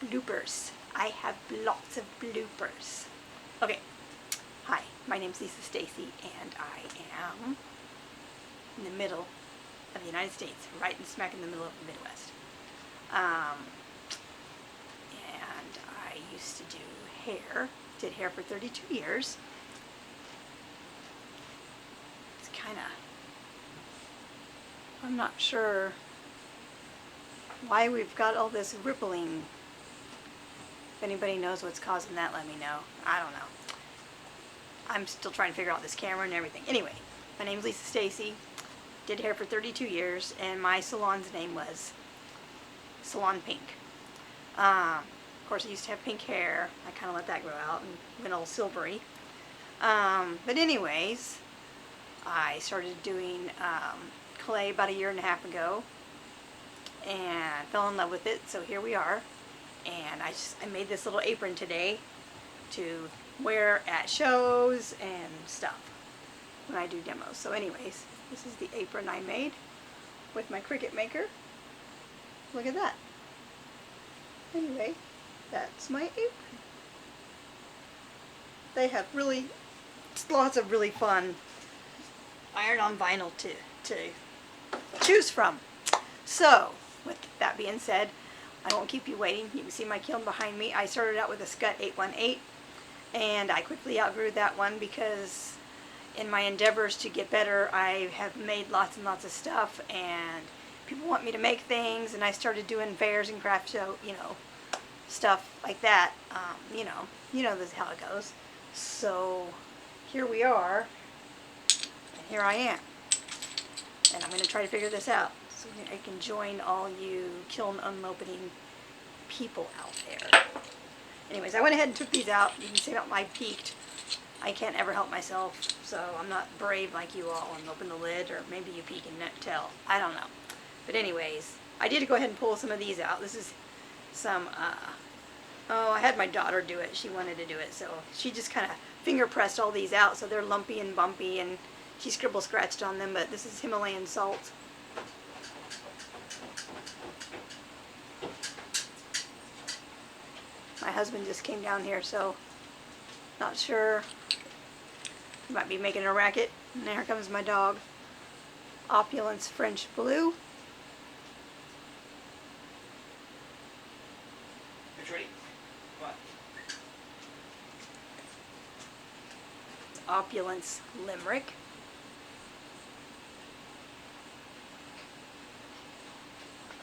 bloopers. I have lots of bloopers. Okay, hi, my name's Lisa Stacy, and I am in the middle of the United States, right in smack in the middle of the Midwest. And I used to do hair, did hair for 32 years. It's kind of, I'm not sure why we've got all this rippling. If anybody knows what's causing that, let me know. I don't know. I'm still trying to figure out this camera and everything. Anyway, my name's Lisa Stacy. Did hair for 32 years, and my salon's name was Salon Pink. Of course, I used to have pink hair. I kind of let that grow out and went all silvery. But anyways, I started doing clay about 1.5 years ago, and fell in love with it. So here we are. And I made this little apron today to wear at shows and stuff when I do demos. So anyways, this is the apron I made with my Cricut maker. Look at that. Anyway, that's my apron. They have really lots of really fun iron-on vinyl to choose from. So with that being said, I won't keep you waiting. You can see my kiln behind me. I started out with a Scut 818, and I quickly outgrew that one because in my endeavors to get better, I have made lots and lots of stuff, and people want me to make things, and I started doing fairs and craft show, stuff like that. You know this is how it goes. So here we are, and here I am, and I'm going to try to figure this out so I can join all you kiln unloading people out there. Anyways, I went ahead and took these out. You can see how I peeked. I can't ever help myself, so I'm not brave like you all and open the lid, or maybe you peek and not tell. I don't know. But anyways, I did go ahead and pull some of these out. This is some, I had my daughter do it. She wanted to do it, so she just kind of finger pressed all these out, so they're lumpy and bumpy, and she scribble scratched on them, but this is Himalayan salt. My husband just came down here, so not sure. He might be making a racket. And there comes my dog. Opulence French Blue. It's ready. What? Opulence Limerick.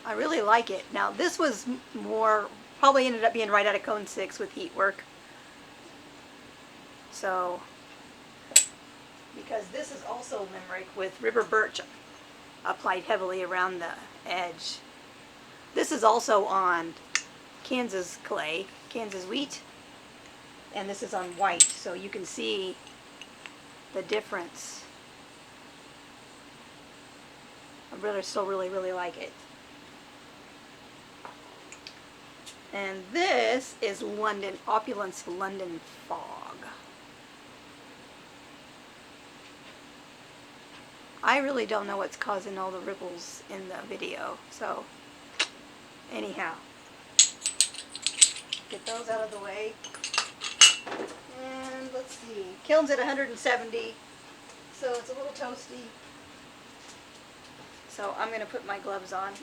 I really like it. Now this was more, probably ended up being right out of Cone 6 with heat work. So, because this is also Limerick with river birch applied heavily around the edge. This is also on Kansas clay, Kansas wheat, and this is on white, so you can see the difference. I still really like it. And this is Opulence London Fog. I really don't know what's causing all the ripples in the video, so anyhow, get those out of the way. And let's see, kiln's at 170, so it's a little toasty. So I'm going to put my gloves on.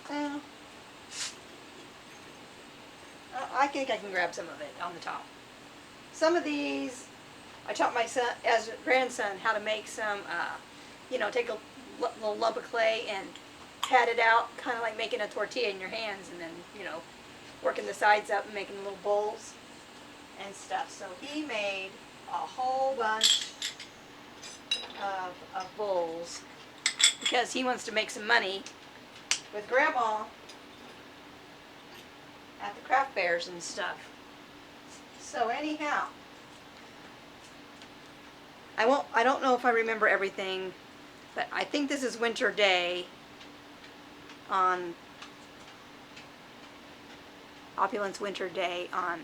I think I can grab some of it on the top. Some of these, I taught my son, as a grandson, how to make some, take a little lump of clay and pat it out, kind of like making a tortilla in your hands, and then, working the sides up and making little bowls and stuff. So he made a whole bunch of bowls because he wants to make some money with Grandma at the craft fairs and stuff. So anyhow, I don't know if I remember everything, but I think this is Winter Day on Opulence Winter Day on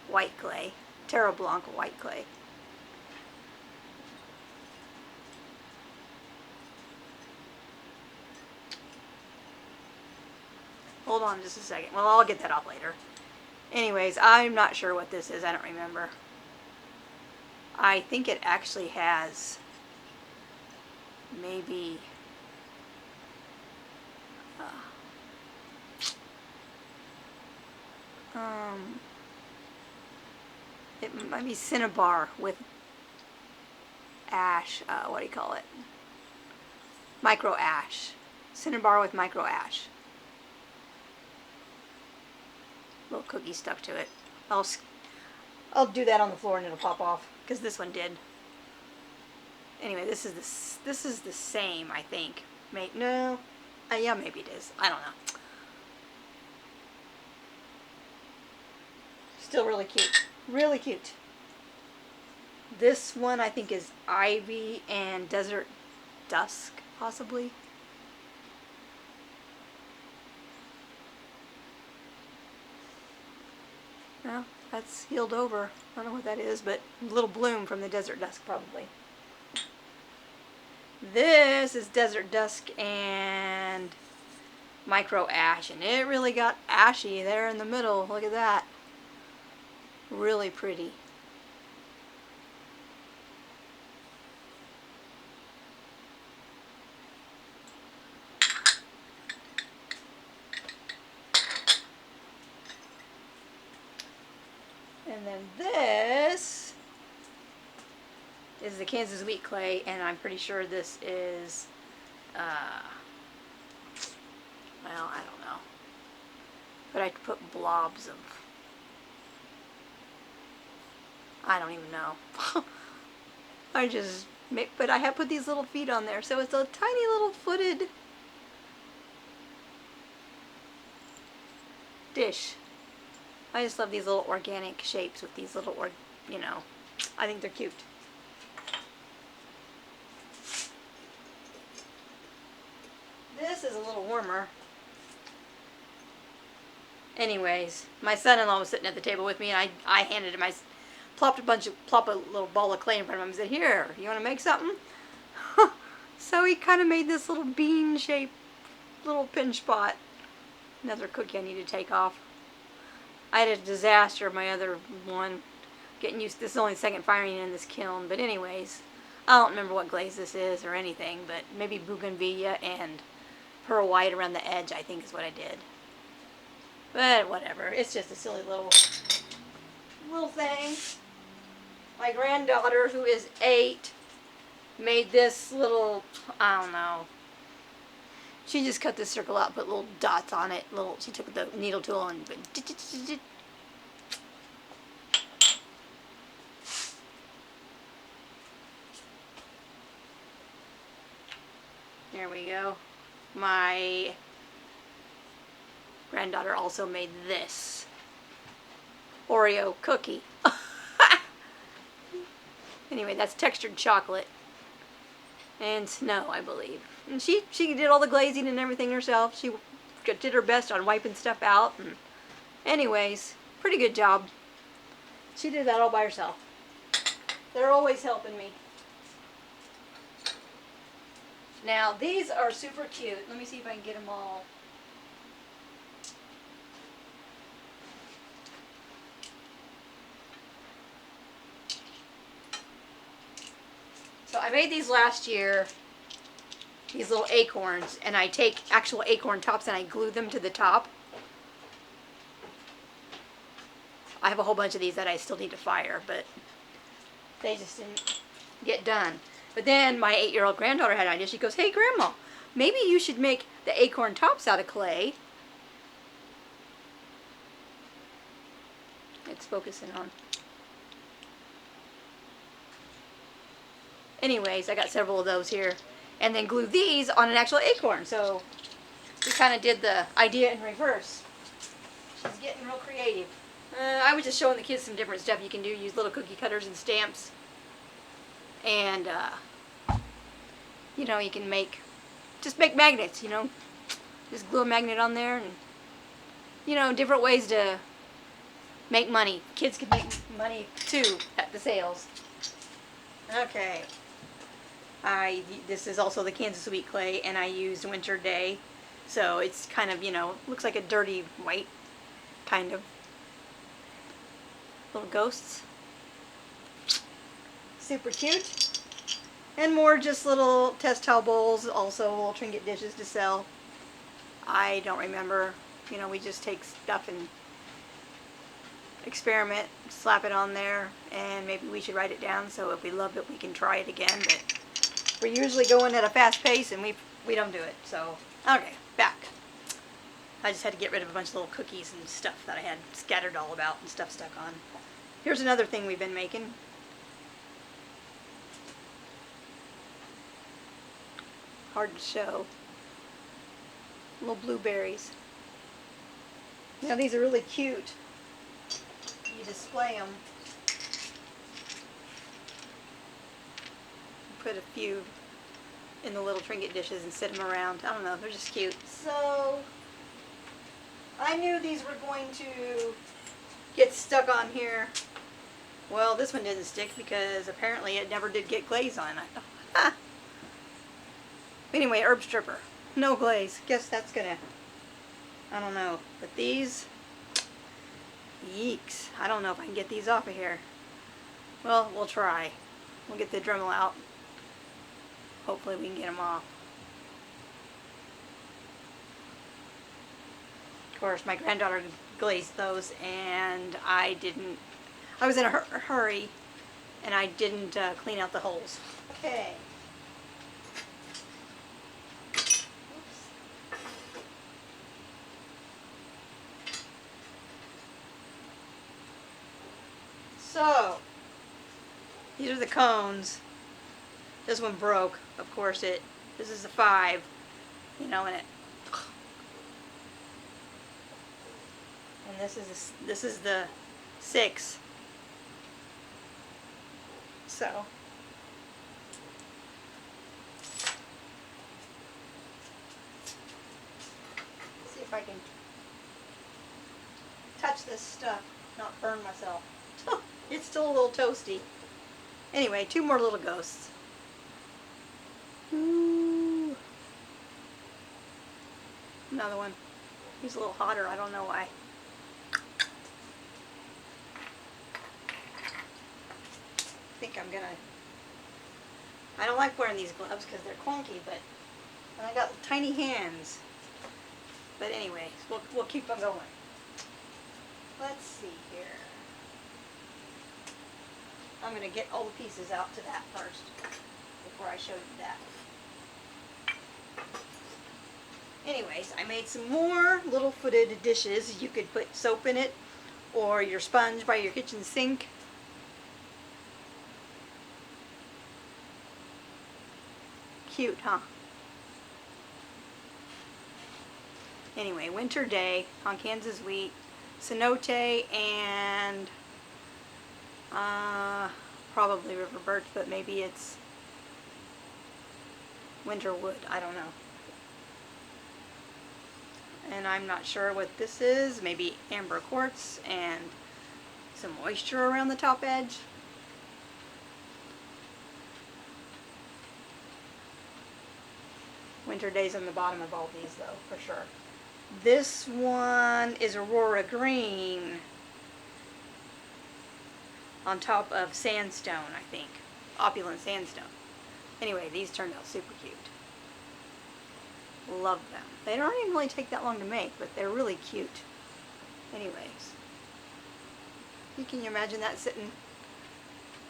white clay, Terra Blanca white clay. Hold on just a second. Well, I'll get that off later. Anyways, I'm not sure what this is. I don't remember. I think it actually has maybe it might be cinnabar with ash. What do you call it? Micro ash. Cinnabar with micro ash. Little cookie stuck to it. I'll do that on the floor and it'll pop off because this one did. Anyway, this is the same, I think. No, yeah, maybe it is. I don't know. Still really cute. Really cute. This one I think is ivy and desert dusk, possibly. Well, that's healed over. I don't know what that is, but a little bloom from the desert dusk, probably. This is desert dusk and micro ash, and it really got ashy there in the middle. Look at that. Really pretty. And then this is the Kansas wheat clay, and I'm pretty sure this is, well, I don't know. But I could put blobs of, I don't even know. But I have put these little feet on there, so it's a tiny little footed dish. I just love these little organic shapes with these little, I think they're cute. This is a little warmer. Anyways, my son-in-law was sitting at the table with me, and I handed him, plop a little ball of clay in front of him and said, "Here, you want to make something?" So he kind of made this little bean-shaped little pinch pot. Another cookie I need to take off. I had a disaster, my other one, getting used to this. Is only the second firing in this kiln, but anyways, I don't remember what glaze this is or anything, but maybe bougainvillea and pearl white around the edge, I think is what I did. But whatever, it's just a silly little thing. My granddaughter, who is 8, made this little, I don't know. She just cut this circle out, put little dots on it. She took the needle tool and there we go. My granddaughter also made this Oreo cookie. Anyway, that's textured chocolate and snow, I believe. And she did all the glazing and everything herself. She did her best on wiping stuff out. And anyways, pretty good job. She did that all by herself. They're always helping me. Now, these are super cute. Let me see if I can get them all. So I made these last year, these little acorns, and I take actual acorn tops and I glue them to the top. I have a whole bunch of these that I still need to fire, but they just didn't get done. But then my 8-year-old granddaughter had an idea. She goes, "Hey, Grandma, maybe you should make the acorn tops out of clay." It's focusing on. Anyways, I got several of those here. And then glue these on an actual acorn. So we kind of did the idea in reverse. She's getting real creative. I was just showing the kids some different stuff you can do. Use little cookie cutters and stamps. And, you know, you can just make magnets, you know. Just glue a magnet on there and, you know, different ways to make money. Kids can make money, too, at the sales. Okay. This is also the Kansas wheat clay, and I used Winter Day. So it's kind of, you know, looks like a dirty white, kind of. Little ghosts. Super cute. And more just little test towel bowls, also little trinket dishes to sell. I don't remember. You know, we just take stuff and experiment, slap it on there, and maybe we should write it down so if we love it we can try it again, but we're usually going at a fast pace and we don't do it. So, okay, back. I just had to get rid of a bunch of little cookies and stuff that I had scattered all about and stuff stuck on. Here's another thing we've been making. Hard to show. Little blueberries. Now these are really cute. You display them. Put a few in the little trinket dishes and set them around. I don't know, they're just cute. So, I knew these were going to get stuck on here. Well, this one didn't stick because apparently it never did get glaze on. I thought, ah. Anyway, herb stripper. No glaze. Guess that's gonna, I don't know. But these, yeeks. I don't know if I can get these off of here. Well, we'll try. We'll get the Dremel out. Hopefully we can get them off. Of course, my granddaughter glazed those and I was in a hurry and I didn't clean out the holes. Okay. So, these are the cones. This one broke. Of course this is a 5, you know, and this is the 6. So, see if I can touch this stuff, not burn myself. It's still a little toasty. Anyway, 2 more little ghosts. Ooh. Another one. He's a little hotter, I don't know why. I think I'm gonna, I don't like wearing these gloves because they're clunky, but and I got tiny hands. But anyway, we'll keep on going. Let's see here. I'm going to get all the pieces out to that first before I show you that. Anyways, I made some more little footed dishes. You could put soap in it or your sponge by your kitchen sink. Cute, huh? Anyway, winter day on Kansas wheat, cenote, and probably river birch, but maybe it's winter wood, I don't know. And I'm not sure what this is, maybe amber quartz and some moisture around the top edge. Winter days on the bottom of all these though, for sure. This one is Aurora green on top of sandstone, I think. Opulent sandstone. Anyway, these turned out super cute. Love them. They don't even really take that long to make, but they're really cute. Anyways. Can you imagine that sitting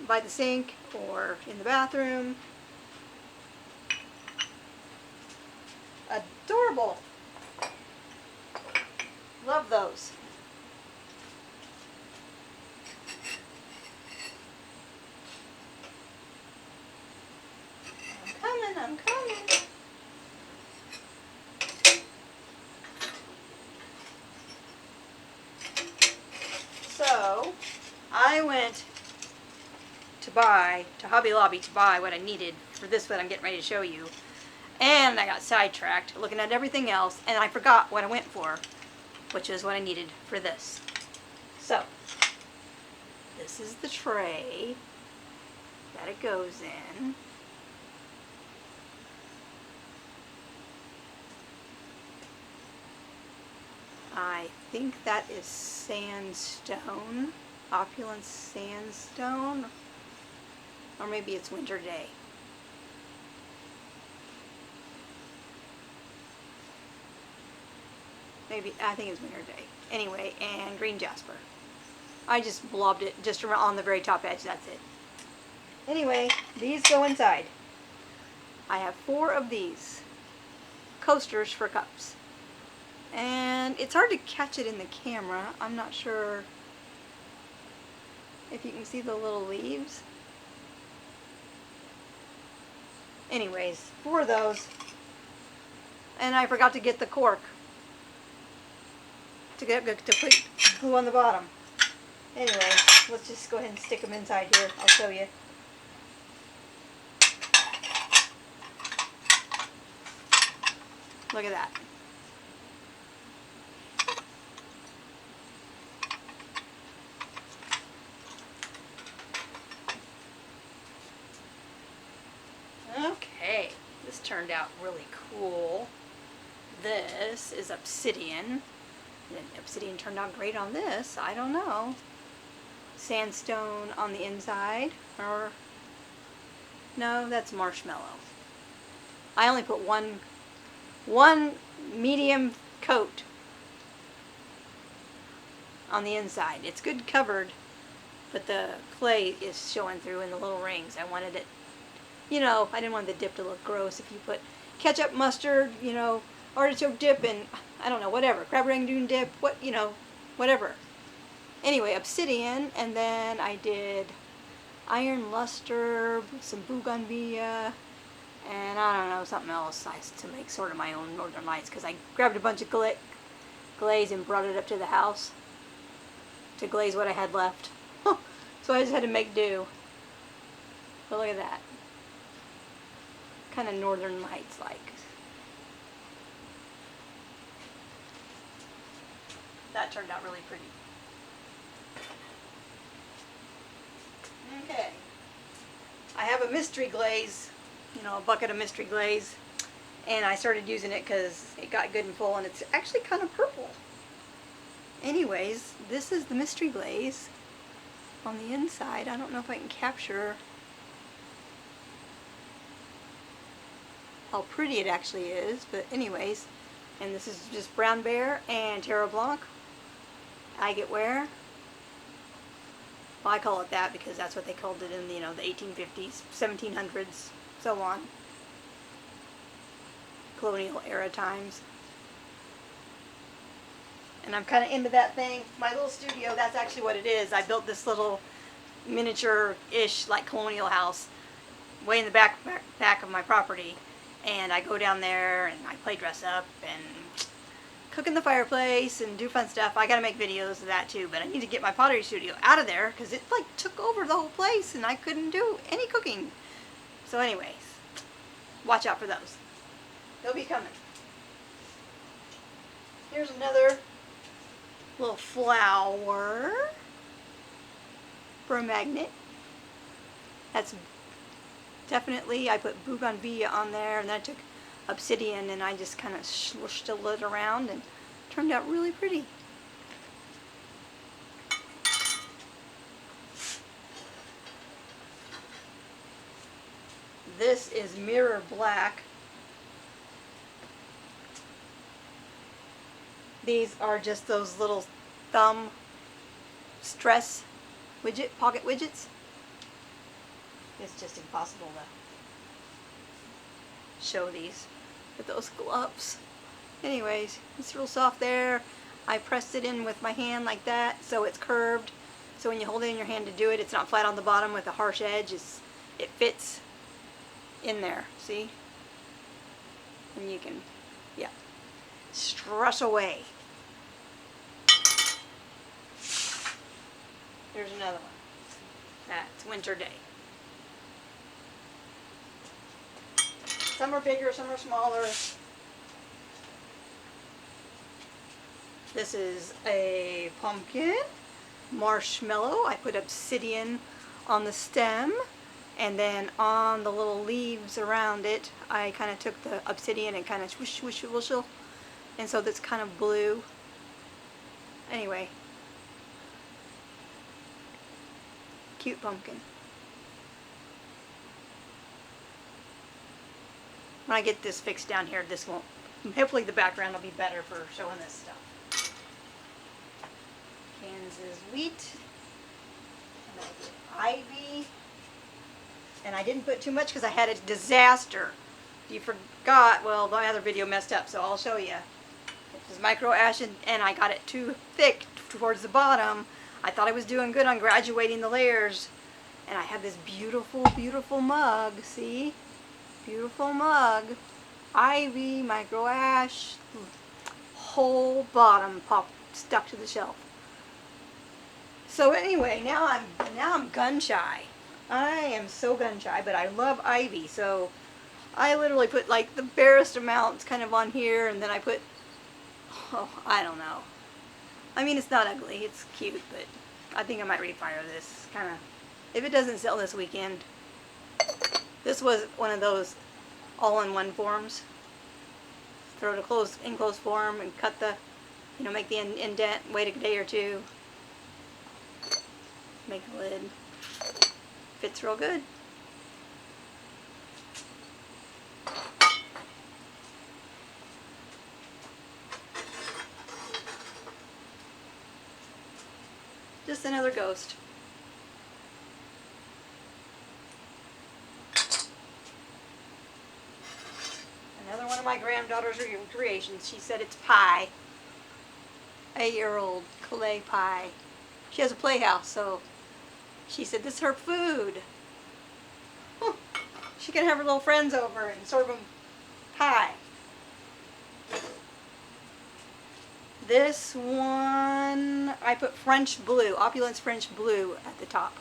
by the sink or in the bathroom? Adorable. Love those. I'm coming. So, I went to Hobby Lobby to buy what I needed for this what I'm getting ready to show you. And I got sidetracked looking at everything else and I forgot what I went for, which is what I needed for this. So, this is the tray that it goes in. I think that is sandstone. Opulent sandstone, or maybe it's winter day. Maybe, I think it's winter day. Anyway, and green jasper. I just blobbed it just around on the very top edge, that's it. Anyway, these go inside. I have 4 of these coasters for cups. And it's hard to catch it in the camera. I'm not sure if you can see the little leaves. Anyways, 4 of those. And I forgot to get the cork to put glue on the bottom. Anyway, let's just go ahead and stick them inside here. I'll show you. Look at that. Okay, this turned out really cool. This is obsidian. And obsidian turned out great on this. I don't know. Sandstone on the inside, or no, that's marshmallow. I only put one medium coat on the inside. It's good covered, but the clay is showing through in the little rings. I wanted it, you know, I didn't want the dip to look gross. If you put ketchup, mustard, you know, artichoke dip, and I don't know, whatever, crab rangoon dip, what, you know, whatever. Anyway, obsidian, and then I did iron luster, some bougainvillea, and I don't know, something else to make sort of my own Northern Lights, because I grabbed a bunch of glaze and brought it up to the house to glaze what I had left. So I just had to make do. But look at that. Kind of Northern Lights like. That turned out really pretty. Okay. I have a mystery glaze, you know, a bucket of mystery glaze, and I started using it because it got good and full, and it's actually kind of purple. Anyways, this is the mystery glaze on the inside. I don't know if I can capture how pretty it actually is, but anyways, and this is just brown bear and terre blanc. Agate ware. Well, I call it that because that's what they called it in, you know, the 1850s, 1700s, so on. Colonial era times. And I'm kind of into that thing. My little studio, that's actually what it is. I built this little miniature-ish, like colonial house way in the back of my property. And I go down there and I play dress up and cook in the fireplace and do fun stuff. I gotta make videos of that too, but I need to get my pottery studio out of there because it like took over the whole place and I couldn't do any cooking. So anyways, watch out for those. They'll be coming. Here's another little flower for a magnet. That's definitely, I put bougainvillea on there, and then I took obsidian and I just kind of swooshed it around and turned out really pretty. This is mirror black. These are just those little thumb stress pocket widgets. It's just impossible to show these with those gloves. Anyways, it's real soft there. I pressed it in with my hand like that so it's curved. So when you hold it in your hand to do it, it's not flat on the bottom with a harsh edge. It fits in there, see? And you can, yeah, stress away. Here's another one. That's winter day. Some are bigger, some are smaller. This is a pumpkin, marshmallow. I put obsidian on the stem, and then on the little leaves around it, I kind of took the obsidian and kind of swoosh, swoosh, swoosh, and so that's kind of blue. Anyway, cute pumpkin. When I get this fixed down here, this won't, hopefully the background will be better for showing this stuff. Kansas wheat. And I get ivy. And I didn't put too much because I had a disaster. If you forgot, well, my other video messed up, so I'll show you. It was micro ash and I got it too thick towards the bottom. I thought I was doing good on graduating the layers. And I have this beautiful, beautiful mug, see? Beautiful mug. Ivy, micro ash, whole bottom stuck to the shelf. So anyway, now I'm gun shy. I am so gun shy, but I love ivy, so I literally put like the barest amounts kind of on here, and then I put, oh, I don't know. I mean, it's not ugly, it's cute, but I think I might refire this, kind of, if it doesn't sell this weekend. This was one of those all-in-one forms. Throw it in enclosed form and cut the, you know, make the indent, wait a day or two, make the lid. Fits real good. Just another ghost. Another one of my granddaughter's creations. She said it's pie. 8-year-old clay pie. She has a playhouse, so she said this is her food. She can have her little friends over and serve them pie. This one, I put French blue, Opulence French blue at the top.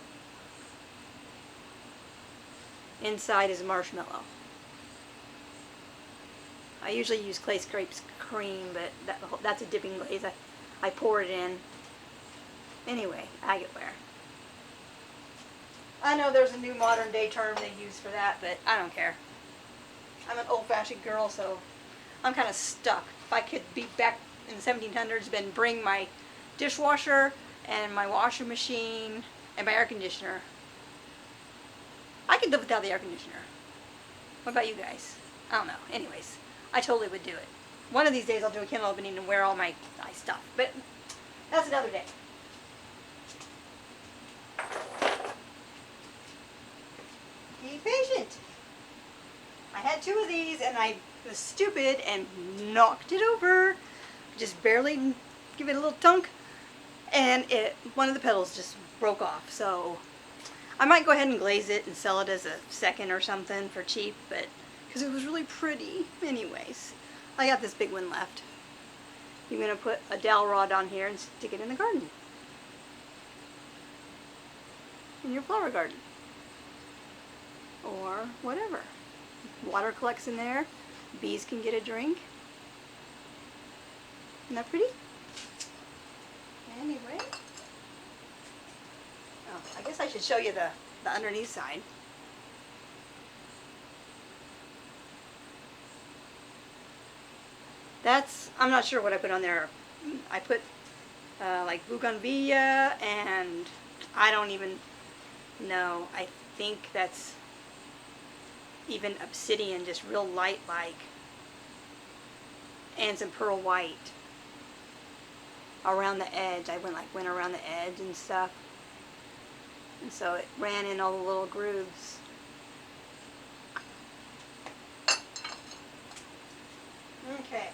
Inside is marshmallow. I usually use Clay Scrapes cream, but that's a dipping glaze. I pour it in. Anyway, agate ware. I know there's a new modern day term they use for that, but I don't care. I'm an old-fashioned girl, so I'm kind of stuck. If I could be back in the 1700s, then bring my dishwasher and my washing machine and my air conditioner. I could live without the air conditioner. What about you guys? I don't know. Anyways, I totally would do it. One of these days I'll do a Kindle opening and wear all my stuff, but that's another day. Be patient. I had 2 of these and I was stupid and knocked it over. Just barely give it a little tunk, and one of the petals just broke off. So I might go ahead and glaze it and sell it as a second or something for cheap, but because it was really pretty. Anyways, I got this big one left. You're going to put a dowel rod on here and stick it in the garden. In your flower garden. Or whatever. Water collects in there. Bees can get a drink. Isn't that pretty? Anyway. Oh, I guess I should show you the underneath side. I'm not sure what I put on there. I put like bougainvillea, and I don't even know. I think that's even obsidian, just real light like. And some pearl white around the edge. I went around the edge and stuff. And so it ran in all the little grooves. Okay.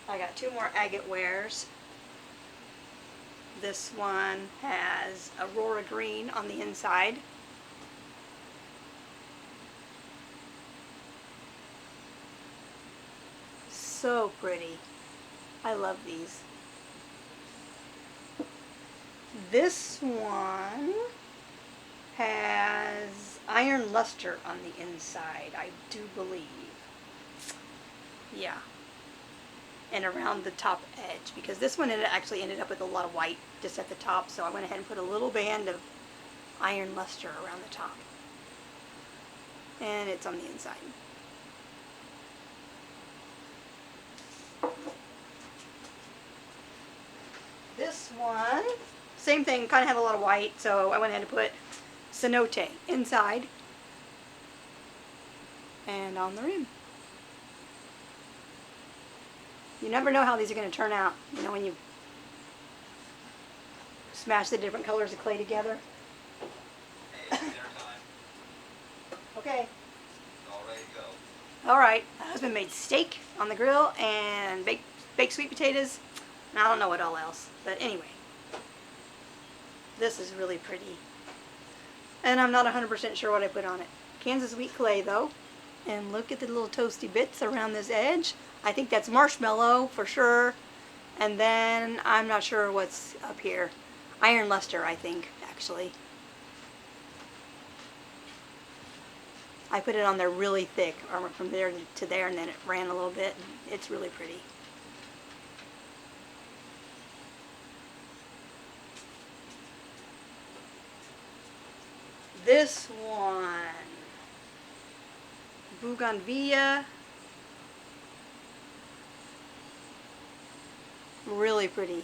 I got 2 more agate wares. This one has Aurora green on the inside. So pretty. I love these. This one has iron luster on the inside, I do believe. Yeah. And around the top edge, because this one actually ended up with a lot of white just at the top, so I went ahead and put a little band of iron luster around the top. And it's on the inside. This one, same thing, kind of had a lot of white, so I went ahead and put cenote inside and on the rim. You never know how these are going to turn out, you know, when you smash the different colors of clay together. Hey, it's dinner time. Okay. It's all ready to go. All right. My husband made steak on the grill and baked sweet potatoes. And I don't know what all else, but anyway. This is really pretty. And I'm not 100% sure what I put on it. Kansas wheat clay though. And look at the little toasty bits around this edge. I think that's marshmallow for sure. And then I'm not sure what's up here. Iron luster, I think, actually. I put it on there really thick, or from there to there, and then it ran a little bit. It's really pretty. This one, Bougainvillea, really pretty.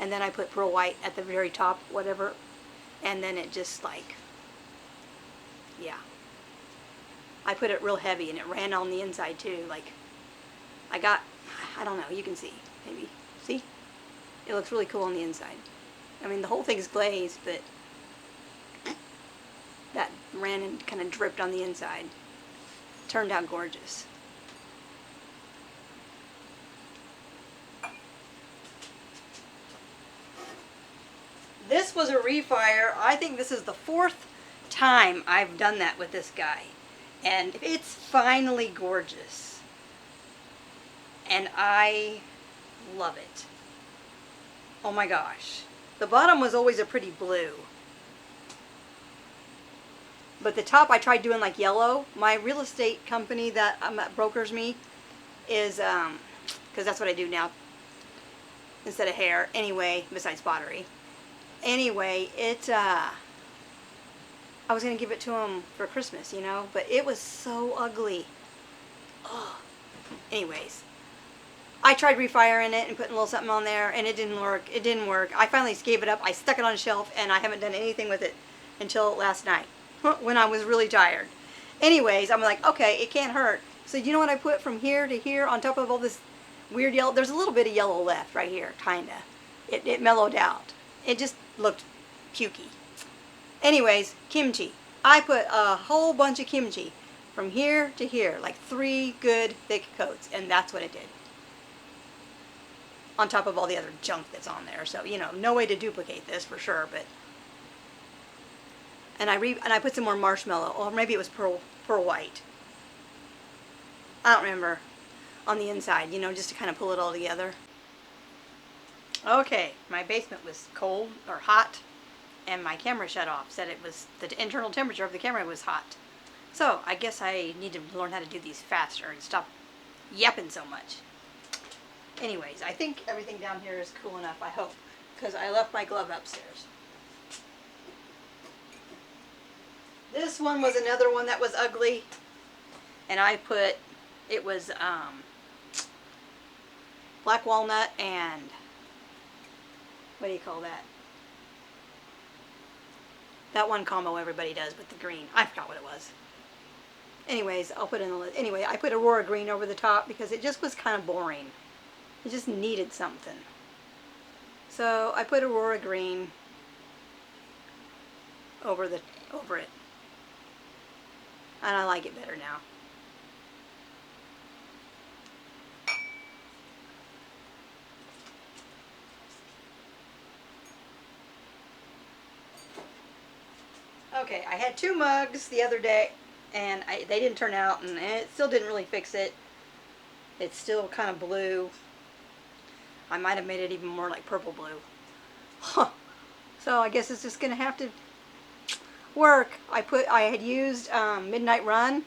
And then I put pearl white at the very top, whatever, and then it just like, yeah. I put it real heavy and it ran on the inside too. Like, I don't know, you can see, maybe. See? It looks really cool on the inside. I mean, the whole thing's glazed, but that ran and kind of dripped on the inside. Turned out gorgeous. This was a refire. I think this is the 4th time I've done that with this guy. And it's finally gorgeous. And I love it. Oh my gosh. The bottom was always a pretty blue. But the top I tried doing like yellow. My real estate company that brokers me is, because that's what I do now instead of hair. Anyway, besides pottery. Anyway, I was going to give it to him for Christmas, you know, but it was so ugly. Ugh. Anyways, I tried refiring it and putting a little something on there, and it didn't work. It didn't work. I finally just gave it up. I stuck it on a shelf, and I haven't done anything with it until last night when I was really tired. Anyways, I'm like, okay, it can't hurt. So you know what I put from here to here on top of all this weird yellow? There's a little bit of yellow left right here, kind of. It mellowed out. It just looked pukey. Anyways, kimchi. I put a whole bunch of kimchi from here to here, like 3 good thick coats, and that's what it did. On top of all the other junk that's on there, so you know, no way to duplicate this for sure. But and I put some more marshmallow, or maybe it was pearl white. I don't remember, on the inside, you know, just to kind of pull it all together. Okay, my basement was cold or hot, and my camera shut off. Said it was the internal temperature of the camera was hot. So I guess I need to learn how to do these faster and stop yapping so much. Anyways, I think everything down here is cool enough, I hope, because I left my glove upstairs. This one was another one that was ugly, and I put, it was black walnut and, what do you call that? That one combo everybody does with the green. I forgot what it was. Anyways, I'll put it in the list. Anyway, I put Aurora green over the top because it just was kind of boring. It just needed something. So I put Aurora green over it. And I like it better now. Okay, I had 2 mugs the other day, and they didn't turn out, and it still didn't really fix it. It's still kind of blue. I might have made it even more like purple blue. Huh. So I guess it's just gonna have to work. I had used Midnight Run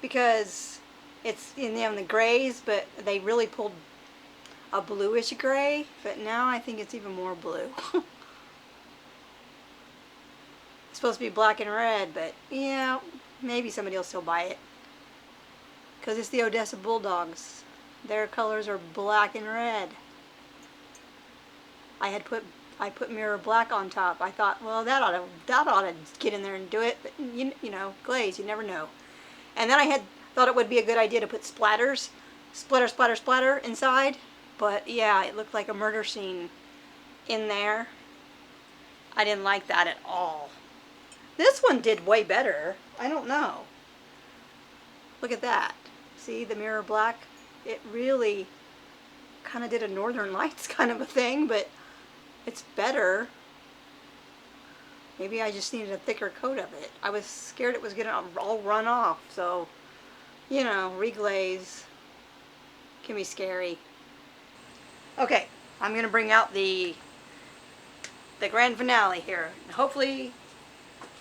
because it's in the grays, but they really pulled a bluish gray. But now I think it's even more blue. It's supposed to be black and red, but yeah, maybe somebody will still buy it because it's the Odessa Bulldogs. Their colors are black and red. I had put I put mirror black on top. I thought, well, that ought to get in there and do it. But you know, glaze, you never know. And then I thought it would be a good idea to put splatters, splatter, splatter, splatter inside. But yeah, it looked like a murder scene in there. I didn't like that at all. This one did way better. I don't know. Look at that. See the mirror black? It really kind of did a Northern Lights kind of a thing, but it's better. Maybe I just needed a thicker coat of it. I was scared it was going to all run off, so, you know, reglaze can be scary. Okay, I'm going to bring out the grand finale here. Hopefully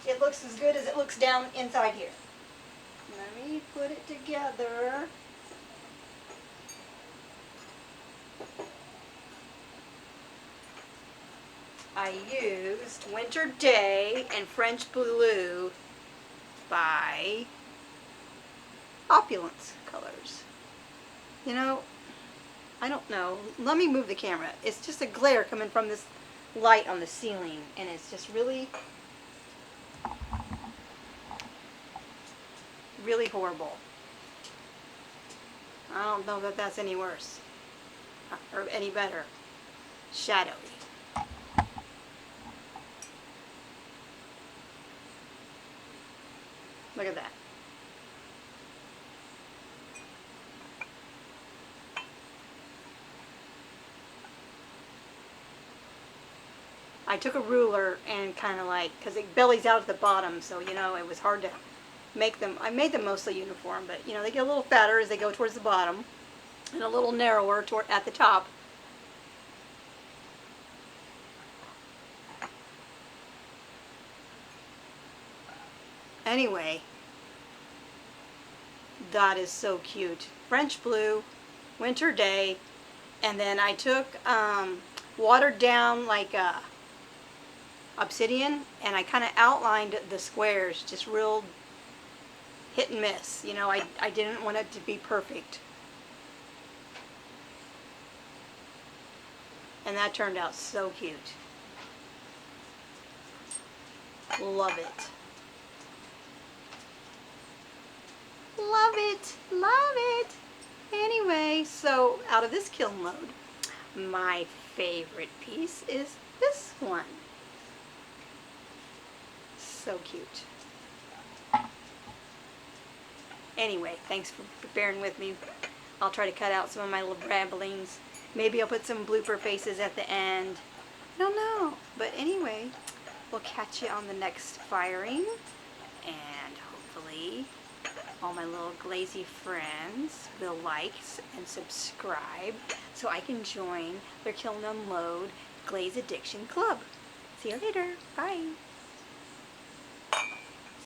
it looks as good as it looks down inside here. Let me put it together. I used Winter Day and French Blue by Opulence Colors. You know, I don't know. Let me move the camera. It's just a glare coming from this light on the ceiling, and it's just really, really horrible. I don't know that that's any worse or any better. Shadowy. Look at that. I took a ruler and kind of like, because it bellies out at the bottom, so you know, it was hard to make them. I made them mostly uniform, but you know, they get a little fatter as they go towards the bottom and a little narrower at the top. Anyway, that is so cute. French Blue, Winter Day, and then I took watered down like obsidian, and I kind of outlined the squares, just real hit and miss. You know, I didn't want it to be perfect. And that turned out so cute. Love it. Love it. Love it. Anyway, so out of this Kiln Unload, my favorite piece is this one. So cute. Anyway, thanks for bearing with me. I'll try to cut out some of my little ramblings. Maybe I'll put some blooper faces at the end. I don't know. But anyway, we'll catch you on the next firing. And hopefully all my little glazy friends will like and subscribe so I can join their Kiln Unload Glaze Addiction Club. See you later. Bye.